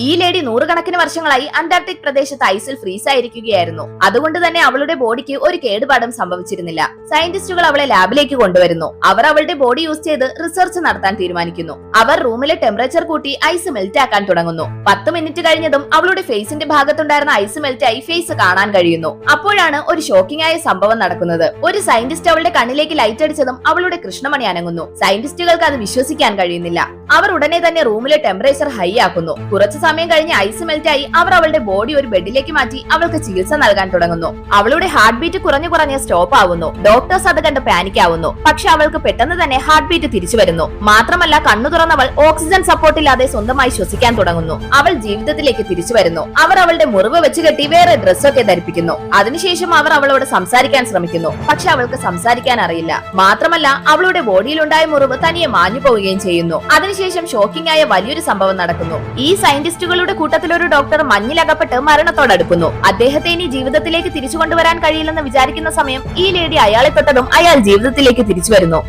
ഈ ലേഡി നൂറുകണക്കിന് വർഷങ്ങളായി അന്റാർട്ടിക് പ്രദേശത്ത് ഐസിൽ ഫ്രീസ് ആയിരിക്കുകയായിരുന്നു. അതുകൊണ്ട് തന്നെ അവളുടെ ബോഡിക്ക് ഒരു കേടുപാടും സംഭവിച്ചിരുന്നില്ല. സയന്റിസ്റ്റുകൾ അവളെ ലാബിലേക്ക് കൊണ്ടുവരുന്നു. അവർ അവളുടെ ബോഡി യൂസ് ചെയ്ത് റിസർച്ച് നടത്താൻ തീരുമാനിക്കുന്നു. അവർ റൂമിലെ ടെമ്പറേച്ചർ കൂട്ടി ഐസ് മെൽറ്റ് ആക്കാൻ തുടങ്ങുന്നു. 10 മിനിറ്റ് കഴിഞ്ഞതും അവളുടെ ഫേസിന്റെ ഭാഗത്തുണ്ടായിരുന്ന ഐസ് മെൽറ്റ് ആയി ഫേസ് കാണാൻ കഴിയുന്നു. അപ്പോഴാണ് ഒരു ഷോക്കിംഗ് ആയ സംഭവം നടക്കുന്നത്. ഒരു സയന്റിസ്റ്റ് അവളുടെ കണ്ണിലേക്ക് ലൈറ്റ് അടിച്ചതും അവളുടെ കൃഷ്ണമണി അനങ്ങുന്നു. സയന്റിസ്റ്റുകൾക്ക് അത് വിശ്വസിക്കാൻ കഴിയുന്നില്ല. അവർ ഉടനെ തന്നെ റൂമിലെ ടെമ്പറേച്ചർ ഹൈ ആക്കുന്നു. കുറച്ചു സമയം കഴിഞ്ഞ് ഐസ് മെൽറ്റ് ആയി അവർ അവളുടെ ബോഡി ഒരു ബെഡിലേക്ക് മാറ്റി അവൾക്ക് ചികിത്സ നൽകാൻ തുടങ്ങുന്നു. അവളുടെ ഹാർട്ട് ബീറ്റ് കുറഞ്ഞു സ്റ്റോപ്പ് ആവുന്നു. ഡോക്ടേഴ്സ് അത് കണ്ട് പാനിക് ആവുന്നു. പക്ഷെ അവൾക്ക് പെട്ടെന്ന് തന്നെ ഹാർട്ട് ബീറ്റ് തിരിച്ചു വരുന്നു. മാത്രമല്ല കണ്ണു തുറന്നവൾ ഓക്സിജൻ സപ്പോർട്ട് ഇല്ലാതെ സ്വന്തമായി ശ്വസിക്കാൻ തുടങ്ങുന്നു. അവൾ ജീവിതത്തിലേക്ക് തിരിച്ചു വരുന്നു. അവർ അവളുടെ മുറിവ് വെച്ച് കെട്ടി വേറെ ഡ്രസ്സൊക്കെ ധരിപ്പിക്കുന്നു. അതിനുശേഷം അവർ അവളോട് സംസാരിക്കാൻ ശ്രമിക്കുന്നു. പക്ഷെ അവൾക്ക് സംസാരിക്കാൻ അറിയില്ല. മാത്രമല്ല അവളുടെ ബോഡിയിലുണ്ടായ മുറിവ് തനിയെ മാഞ്ഞു പോവുകയും ചെയ്യുന്നു. അതിനുശേഷം ഷോക്കിംഗ് ആയ വലിയൊരു സംഭവം നടക്കുന്നു. ഈ സയന്റിസ്റ്റുകളുടെ കൂട്ടത്തിൽ ഒരു ഡോക്ടർ മഞ്ഞിലകപ്പെട്ട് മരണത്തോടടുക്കുന്നു. അദ്ദേഹത്തെ ഇനി ജീവിതത്തിലേക്ക് തിരിച്ചു കൊണ്ടുവരാൻ കഴിയില്ലെന്ന് വിചാരിക്കുന്ന സമയം ഈ ലേഡി അയാളെ തൊട്ടതും അയാൾ ജീവിതത്തിലേക്ക് തിരിച്ചു വരുന്നു.